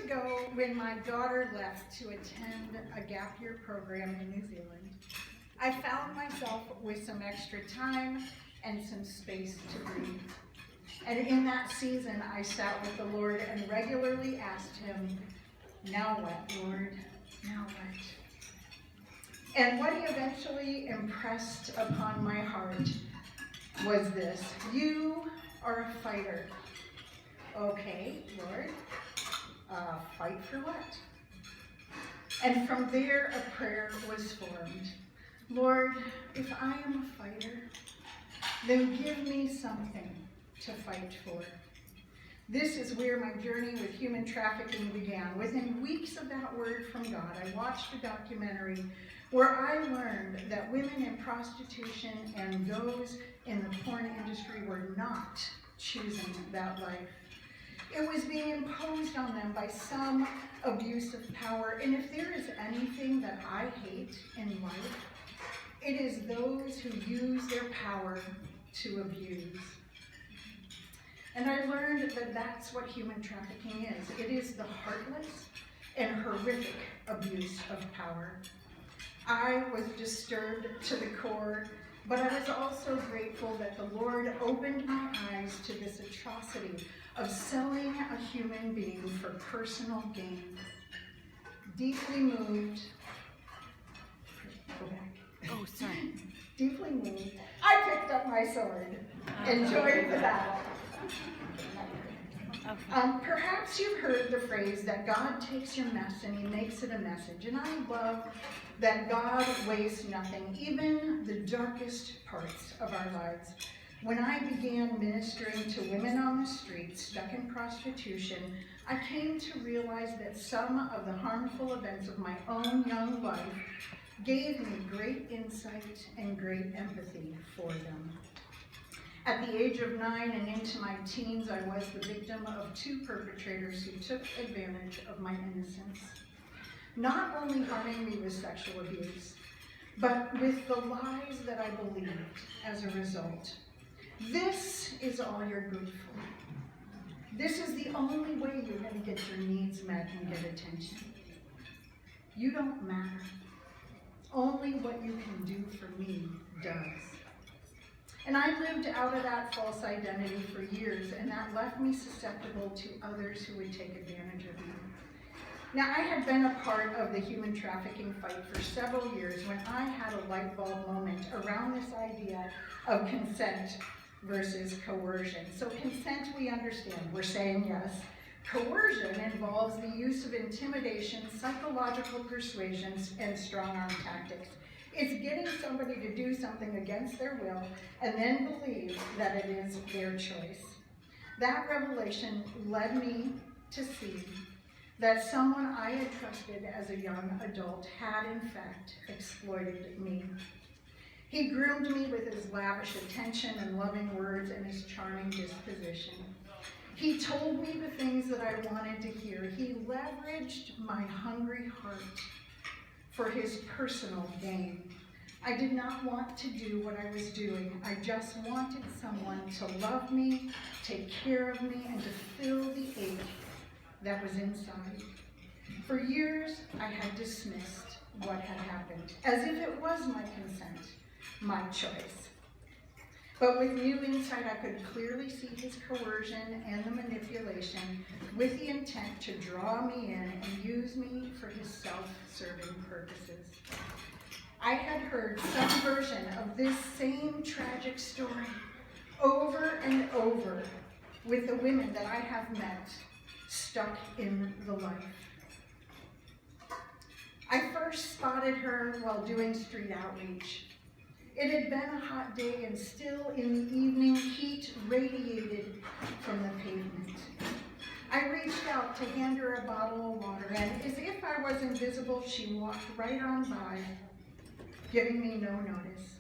ago, when my daughter left to attend a gap year program in New Zealand, I found myself with some extra time and some space to breathe. And in that season, I sat with the Lord and regularly asked him, "Now what, Lord? Now what?" And what he eventually impressed upon my heart was this: "You are a fighter." "Okay, Lord, fight for what?" And from there, a prayer was formed. "Lord, if I am a fighter, then give me something to fight for." This is where my journey with human trafficking began. Within weeks of that word from God, I watched a documentary where I learned that women in prostitution and those in the porn industry were not choosing that life. It was being imposed on them by some abuse of power. And if there is anything that I hate in life, it is those who use their power to abuse. And I learned that that's what human trafficking is. It is the heartless and horrific abuse of power. I was disturbed to the core, but I was also grateful that the Lord opened my eyes to this atrocity of selling a human being for personal gain. Deeply moved, go back. Oh, sorry. Deeply moved, I picked up my sword and joined the battle. Perhaps you've heard the phrase that God takes your mess and he makes it a message. And I love that God wastes nothing, even the darkest parts of our lives. When I began ministering to women on the streets stuck in prostitution, I came to realize that some of the harmful events of my own young life gave me great insight and great empathy for them. At the age of 9 and into my teens, I was the victim of 2 perpetrators who took advantage of my innocence, not only harming me with sexual abuse, but with the lies that I believed as a result. This is all you're good for. This is the only way you're going to get your needs met and get attention. You don't matter. Only what you can do for me does. And I lived out of that false identity for years, and that left me susceptible to others who would take advantage of me. Now, I had been a part of the human trafficking fight for several years when I had a light bulb moment around this idea of consent versus coercion. So consent, we understand, we're saying yes. Coercion involves the use of intimidation, psychological persuasions, and strong-arm tactics. It's getting somebody to do something against their will and then believe that it is their choice. That revelation led me to see that someone I had trusted as a young adult had in fact exploited me. He groomed me with his lavish attention and loving words and his charming disposition. He told me the things that I wanted to hear. He leveraged my hungry heart for his personal gain. I did not want to do what I was doing. I just wanted someone to love me, take care of me, and to fill the ache that was inside. For years, I had dismissed what had happened, as if it was my consent, my choice. But with new insight, I could clearly see his coercion and the manipulation with the intent to draw me in and use me for his self-serving purposes. I had heard some version of this same tragic story over and over with the women that I have met stuck in the life. I first spotted her while doing street outreach. It had been a hot day, and still in the evening, heat radiated from the pavement. I reached out to hand her a bottle of water, and as if I was invisible, she walked right on by, giving me no notice.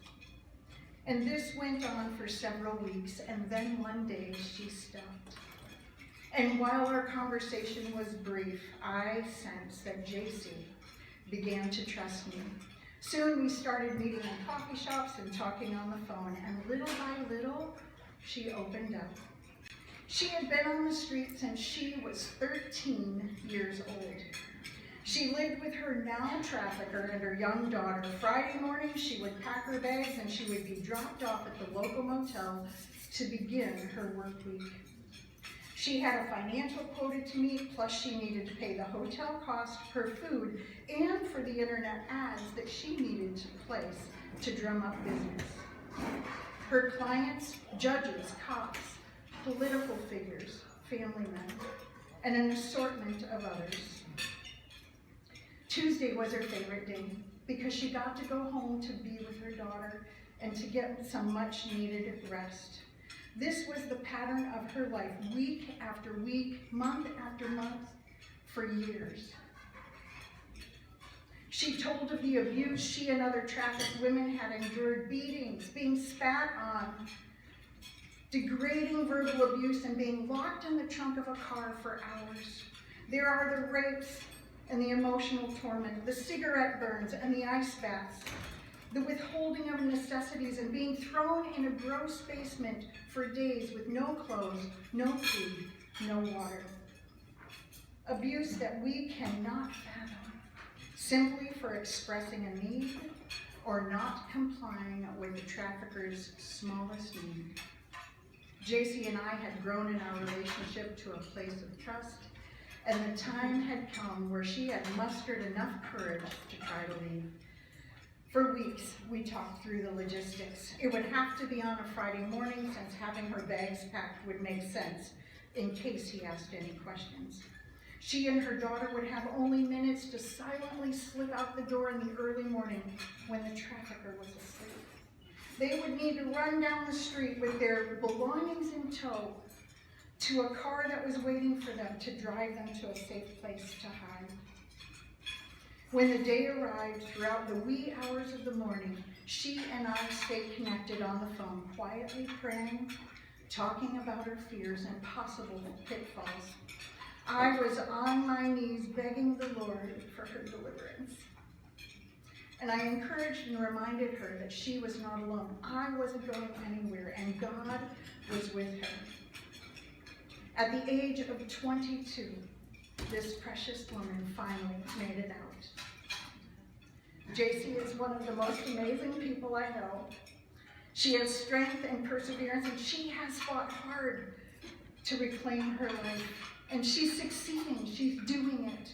And this went on for several weeks, and then one day she stopped. And while our conversation was brief, I sensed that JC began to trust me. Soon we started meeting in coffee shops and talking on the phone, and little by little, she opened up. She had been on the street since she was 13 years years old. She lived with her now trafficker and her young daughter. Friday morning, she would pack her bags and she would be dropped off at the local motel to begin her work week. She had a financial quota to meet, plus she needed to pay the hotel cost, her food, and for the internet ads that she needed to place to drum up business. Her clients, judges, cops, political figures, family men, and an assortment of others. Tuesday was her favorite day because she got to go home to be with her daughter and to get some much needed rest. This was the pattern of her life, week after week, month after month, for years. She told of the abuse she and other trafficked women had endured, beatings, being spat on, degrading verbal abuse, and being locked in the trunk of a car for hours. There are the rapes and the emotional torment, the cigarette burns and the ice baths, the withholding of necessities and being thrown in a gross basement for days with no clothes, no food, no water. Abuse that we cannot fathom, simply for expressing a need or not complying with the trafficker's smallest need. JC and I had grown in our relationship to a place of trust, and the time had come where she had mustered enough courage to try to leave. For weeks, we talked through the logistics. It would have to be on a Friday morning since having her bags packed would make sense in case he asked any questions. She and her daughter would have only minutes to silently slip out the door in the early morning when the trafficker was asleep. They would need to run down the street with their belongings in tow to a car that was waiting for them to drive them to a safe place to hide. When the day arrived, throughout the wee hours of the morning, she and I stayed connected on the phone, quietly praying, talking about her fears and possible pitfalls. I was on my knees begging the Lord for her deliverance. And I encouraged and reminded her that she was not alone. I wasn't going anywhere, and God was with her. At the age of 22, this precious woman finally made it out. JC is one of the most amazing people I know. She has strength and perseverance, and she has fought hard to reclaim her life. And she's succeeding, she's doing it.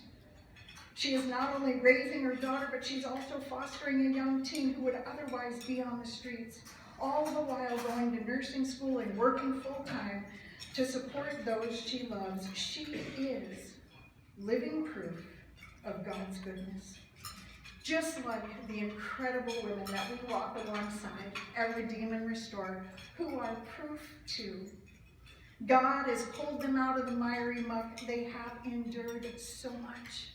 She is not only raising her daughter, but she's also fostering a young teen who would otherwise be on the streets, all the while going to nursing school and working full-time to support those she loves. She is living proof of God's goodness. Just like the incredible women that we walk alongside at Redeem and Restore, who are proof too. God has pulled them out of the miry muck. They have endured so much.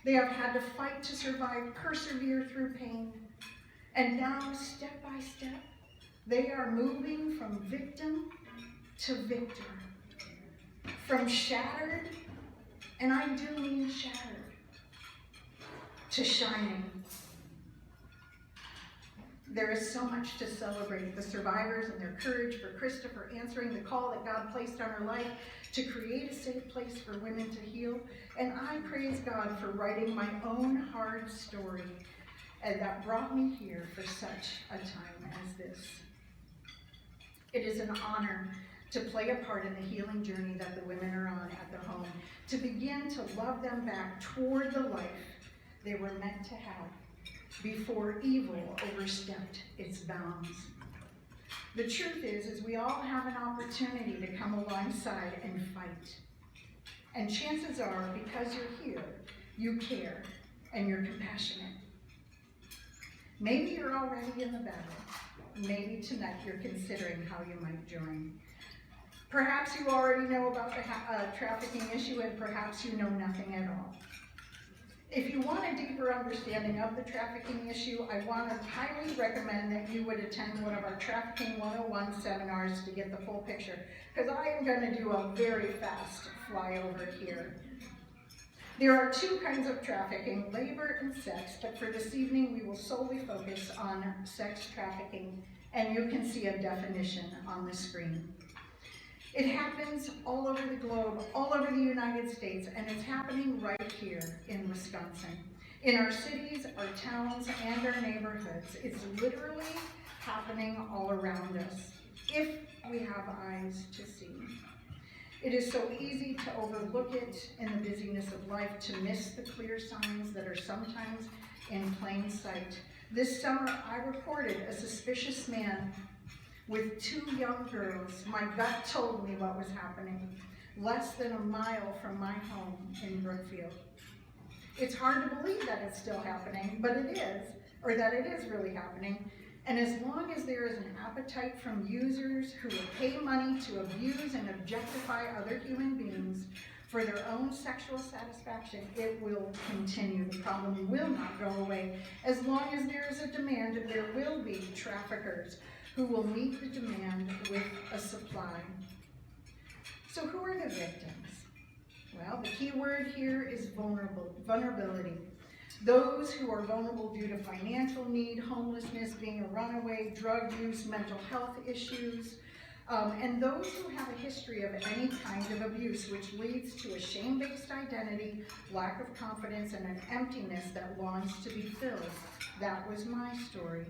They have had to fight to survive, persevere through pain. And now, step by step, they are moving from victim to victor. From shattered, and I do mean shattered, to shining. There is so much to celebrate. The survivors and their courage, for Christopher answering the call that God placed on her life to create a safe place for women to heal. And I praise God for writing my own hard story, and that brought me here for such a time as this. It is an honor to play a part in the healing journey that the women are on at their home, to begin to love them back toward the life they were meant to have before evil overstepped its bounds. The truth is we all have an opportunity to come alongside and fight. And chances are, because you're here, you care and you're compassionate. Maybe you're already in the battle. Maybe tonight you're considering how you might join. Perhaps you already know about the trafficking issue, and perhaps you know nothing at all. If you want a deeper understanding of the trafficking issue, I want to highly recommend that you would attend one of our Trafficking 101 seminars to get the full picture, because I am going to do a very fast flyover here. There are two kinds of trafficking, labor and sex, but for this evening we will solely focus on sex trafficking, and you can see a definition on the screen. It happens all over the globe, all over the United States, and it's happening right here in Wisconsin. In our cities, our towns, and our neighborhoods. It's literally happening all around us, if we have eyes to see. It is so easy to overlook it in the busyness of life, to miss the clear signs that are sometimes in plain sight. This summer, I reported a suspicious man with 2 young girls. My gut told me what was happening, less than a mile from my home in Brookfield. It's hard to believe that it's still happening, but it is, or that it is really happening. And as long as there is an appetite from users who will pay money to abuse and objectify other human beings for their own sexual satisfaction, it will continue. The problem will not go away. As long as there is a demand, there will be traffickers who will meet the demand with a supply. So who are the victims? Well, the key word here is vulnerability. Those who are vulnerable due to financial need, homelessness, being a runaway, drug use, mental health issues, and those who have a history of any kind of abuse, which leads to a shame-based identity, lack of confidence, and an emptiness that longs to be filled. That was my story.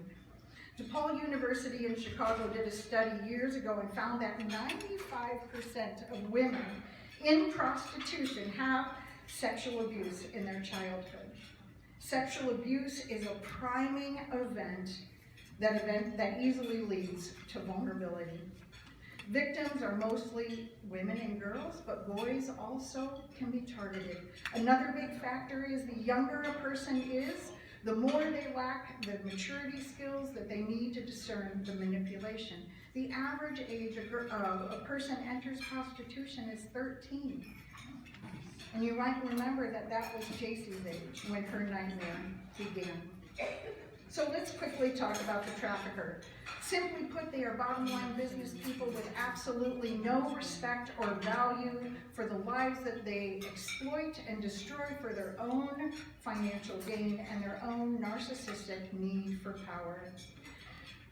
DePaul University in Chicago did a study years ago and found that 95% of women in prostitution have sexual abuse in their childhood. Sexual abuse is a priming event that easily leads to vulnerability. Victims are mostly women and girls, but boys also can be targeted. Another big factor is the younger a person is, the more they lack the maturity skills that they need to discern the manipulation. The average age a person enters prostitution is 13. And you might remember that that was JC's age when her nightmare began. So let's quickly talk about the trafficker. Simply put, they are bottom line business people with absolutely no respect or value for the lives that they exploit and destroy for their own financial gain and their own narcissistic need for power.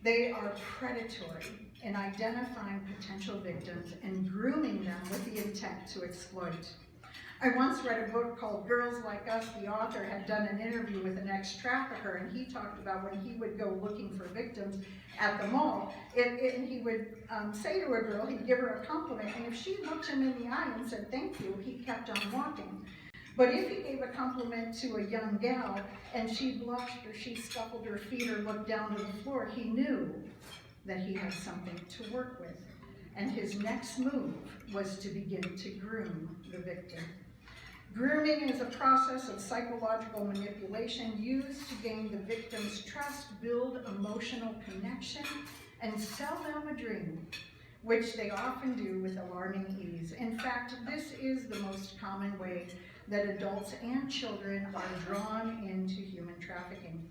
They are predatory in identifying potential victims and grooming them with the intent to exploit. I once read a book called Girls Like Us. The author had done an interview with an ex-trafficker, and he talked about when he would go looking for victims at the mall, and he would say to a girl, he'd give her a compliment, and if she looked him in the eye and said thank you, he kept on walking. But if he gave a compliment to a young gal and she blushed or she scuffled her feet or looked down to the floor, he knew that he had something to work with. And his next move was to begin to groom the victim. Grooming is a process of psychological manipulation used to gain the victim's trust, build emotional connection, and sell them a dream, which they often do with alarming ease. In fact, this is the most common way that adults and children are drawn into human trafficking.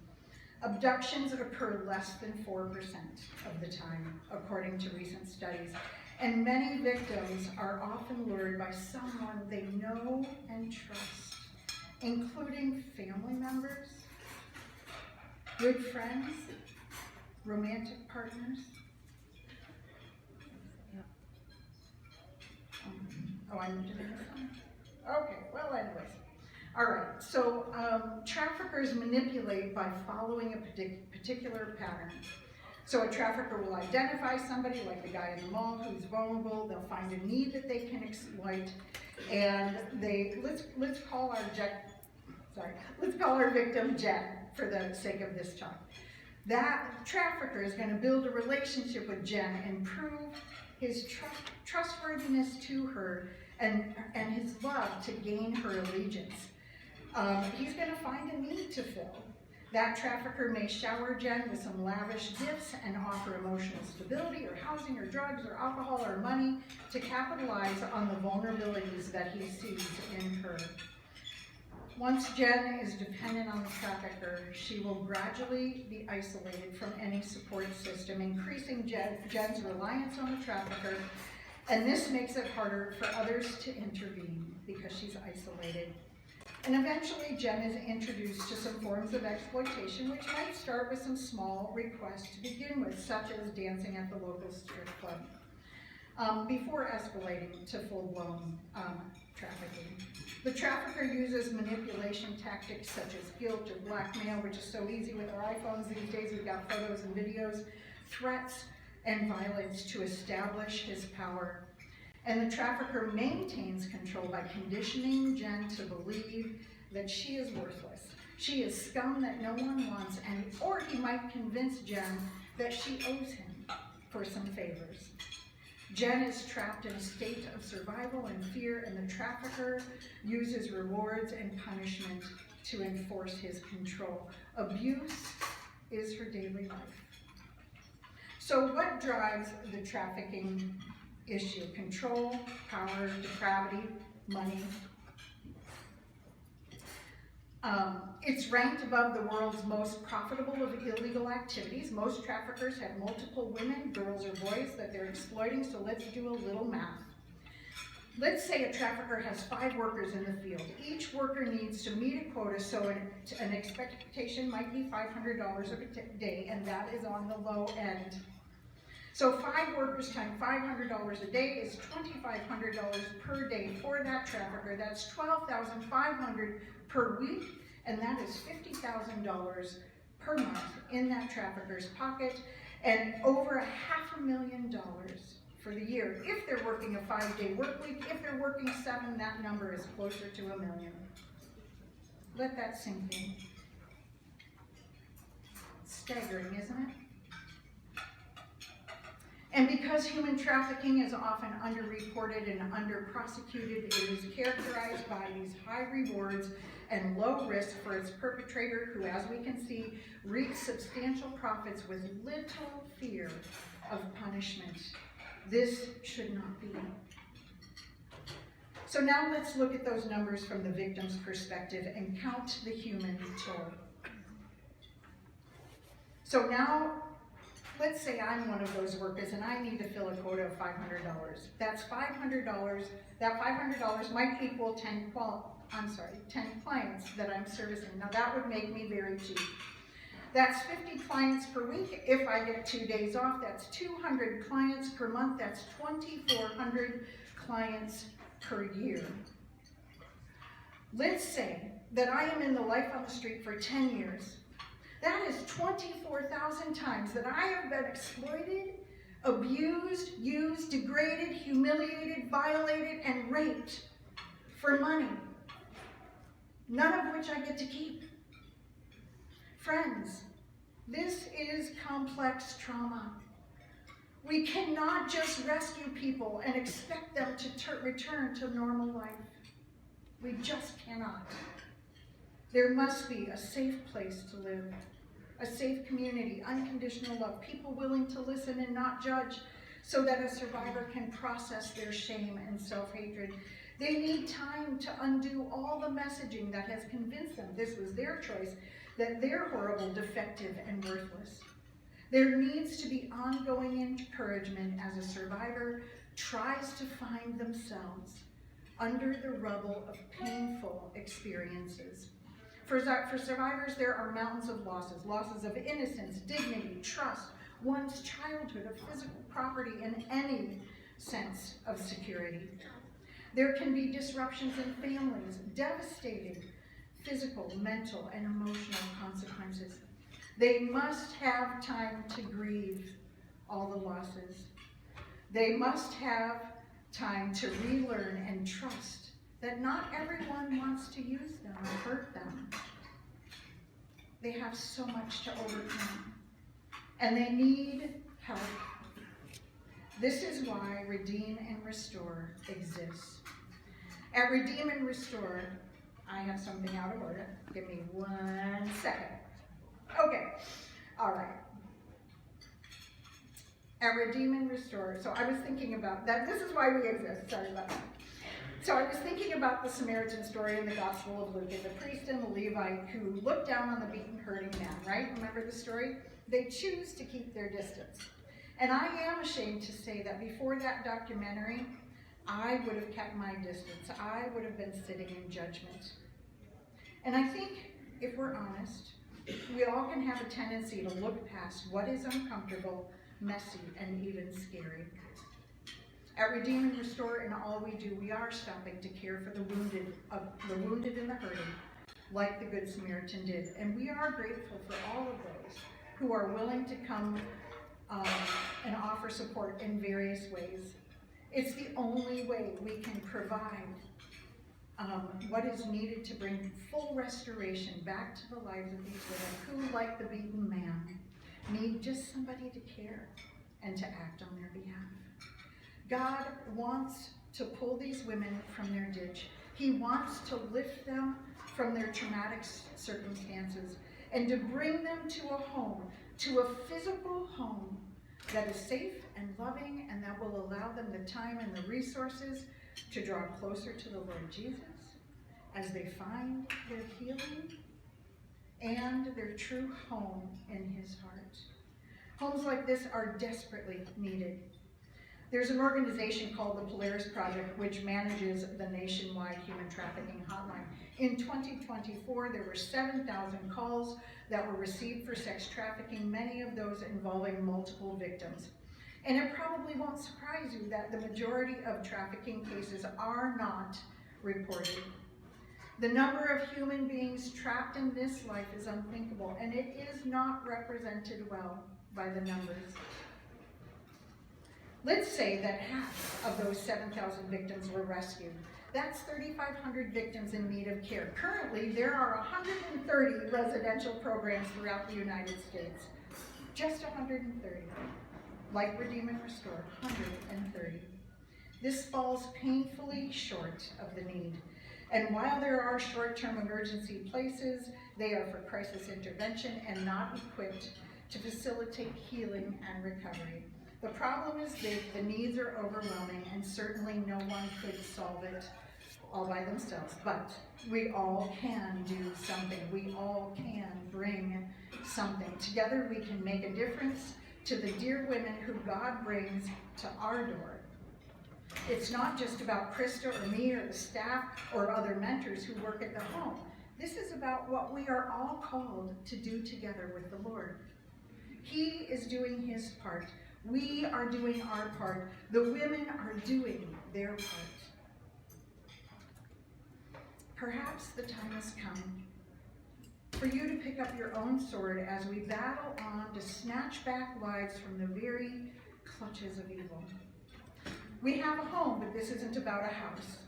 Abductions occur less than 4% of the time, according to recent studies. And many victims are often lured by someone they know and trust, including family members, good friends, romantic partners. Oh, I'm doing this one? Okay, well anyways. All right, so traffickers manipulate by following a particular pattern. So a trafficker will identify somebody, like the guy in the mall who's vulnerable. They'll find a need that they can exploit, and let's call our victim Jen for the sake of this talk. That trafficker is going to build a relationship with Jen and prove his trustworthiness to her and his love to gain her allegiance. He's going to find a need to fill. That trafficker may shower Jen with some lavish gifts and offer emotional stability or housing or drugs or alcohol or money to capitalize on the vulnerabilities that he sees in her. Once Jen is dependent on the trafficker, she will gradually be isolated from any support system, increasing Jen's reliance on the trafficker, and this makes it harder for others to intervene because she's isolated. And eventually, Jen is introduced to some forms of exploitation, which might start with some small requests to begin with, such as dancing at the local strip club. before escalating to full-blown trafficking. The trafficker uses manipulation tactics such as guilt or blackmail, which is so easy with our iPhones these days. We've got photos and videos, threats and violence to establish his power. And the trafficker maintains control by conditioning Jen to believe that she is worthless. She is scum that no one wants, or he might convince Jen that she owes him for some favors. Jen is trapped in a state of survival and fear, and the trafficker uses rewards and punishment to enforce his control. Abuse is her daily life. So what drives the trafficking issue? Control, power, depravity, money. It's ranked above the world's most profitable of illegal activities. Most traffickers have multiple women, girls, or boys that they're exploiting, so let's do a little math. Let's say a trafficker has 5 workers in the field. Each worker needs to meet a quota, so an expectation might be $500 a day, and that is on the low end. So 5 workers times $500 a day is $2,500 per day for that trafficker. That's $12,500 per week, and that is $50,000 per month in that trafficker's pocket, and over $500,000 for the year. If they're working a 5-day work week, if they're working 7, that number is closer to $1 million. Let that sink in. Staggering, isn't it? And because human trafficking is often underreported and under-prosecuted, it is characterized by these high rewards and low risk for its perpetrator, who, as we can see, reaps substantial profits with little fear of punishment. This should not be. So now let's look at those numbers from the victim's perspective and count the human toll. So now, let's say I'm one of those workers and I need to fill a quota of $500. That's $500. That $500 might equal 10 clients that I'm servicing. Now that would make me very cheap. That's 50 clients per week. If I get 2 days off, that's 200 clients per month. That's 2,400 clients per year. Let's say that I am in the life on the street for 10 years. That is 24,000 times that I have been exploited, abused, used, degraded, humiliated, violated, and raped for money, none of which I get to keep. Friends, this is complex trauma. We cannot just rescue people and expect them to return to normal life. We just cannot. There must be a safe place to live, a safe community, unconditional love, people willing to listen and not judge, so that a survivor can process their shame and self-hatred. They need time to undo all the messaging that has convinced them this was their choice, that they're horrible, defective, and worthless. There needs to be ongoing encouragement as a survivor tries to find themselves under the rubble of painful experiences. For survivors, there are mountains of losses of innocence, dignity, trust, one's childhood, of physical property, and any sense of security. There can be disruptions in families, devastating physical, mental, and emotional consequences. They must have time to grieve all the losses. They must have time to relearn and trust that not everyone wants to use them or hurt them. They have so much to overcome, and they need help. This is why Redeem and Restore exists. At Redeem and Restore, I have something out of order. Give me 1 second. Okay, all right. At Redeem and Restore, so I was thinking about that. This is why we exist. Sorry about that. So I was thinking about the Samaritan story in the Gospel of Luke, and the priest and the Levite who looked down on the beaten, hurting man, right? Remember the story? They choose to keep their distance. And I am ashamed to say that before that documentary, I would have kept my distance. I would have been sitting in judgment. And I think, if we're honest, we all can have a tendency to look past what is uncomfortable, messy, and even scary. At Redeem and Restore, in all we do, we are stopping to care for the wounded and the hurting, like the Good Samaritan did. And we are grateful for all of those who are willing to come and offer support in various ways. It's the only way we can provide what is needed to bring full restoration back to the lives of these women who, like the beaten man, need just somebody to care and to act on their behalf. God wants to pull these women from their ditch. He wants to lift them from their traumatic circumstances and to bring them to a home, to a physical home that is safe and loving and that will allow them the time and the resources to draw closer to the Lord Jesus as they find their healing and their true home in his heart. Homes like this are desperately needed. There's an organization called the Polaris Project, which manages the nationwide human trafficking hotline. In 2024, there were 7,000 calls that were received for sex trafficking, many of those involving multiple victims. And it probably won't surprise you that the majority of trafficking cases are not reported. The number of human beings trapped in this life is unthinkable, and it is not represented well by the numbers. Let's say that half of those 7,000 victims were rescued. That's 3,500 victims in need of care. Currently, there are 130 residential programs throughout the United States. Just 130. Like Redeem and Restore, 130. This falls painfully short of the need. And while there are short-term emergency places, they are for crisis intervention and not equipped to facilitate healing and recovery. The problem is big, the needs are overwhelming, and certainly no one could solve it all by themselves. But we all can do something. We all can bring something. Together we can make a difference to the dear women who God brings to our door. It's not just about Krista or me or the staff or other mentors who work at the home. This is about what we are all called to do together with the Lord. He is doing his part. We are doing our part. The women are doing their part. Perhaps the time has come for you to pick up your own sword as we battle on to snatch back lives from the very clutches of evil. We have a home, but this isn't about a house.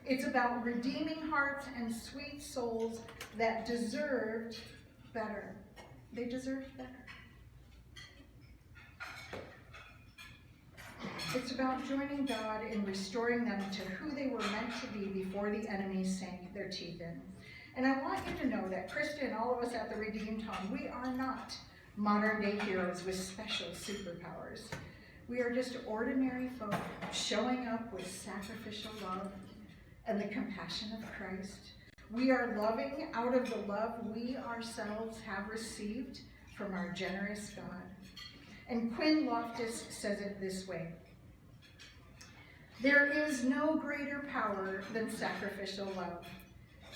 It's about redeeming hearts and sweet souls that deserved better. They deserved better. It's about joining God in restoring them to who they were meant to be before the enemy sank their teeth in. And I want you to know that Krista and all of us at the Redeemed Home, we are not modern-day heroes with special superpowers. We are just ordinary folk showing up with sacrificial love and the compassion of Christ. We are loving out of the love we ourselves have received from our generous God. And Quinn Loftus says it this way: there is no greater power than sacrificial love.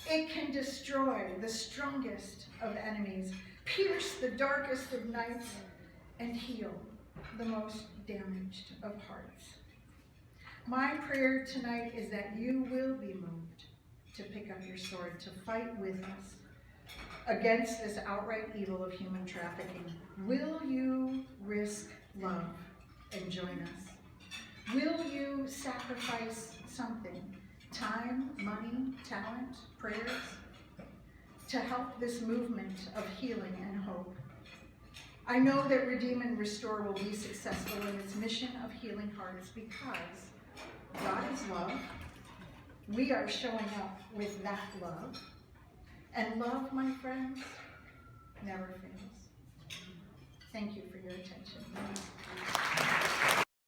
It can destroy the strongest of enemies, pierce the darkest of nights, and heal the most damaged of hearts. My prayer tonight is that you will be moved to pick up your sword, to fight with us against this outright evil of human trafficking. Will you risk love and join us? Will you sacrifice something? Time, money, talent, prayers, to help this movement of healing and hope. I know that Redeem and Restore will be successful in its mission of healing hearts because God is love. We are showing up with that love. And love, my friends, never fails. Thank you for your attention.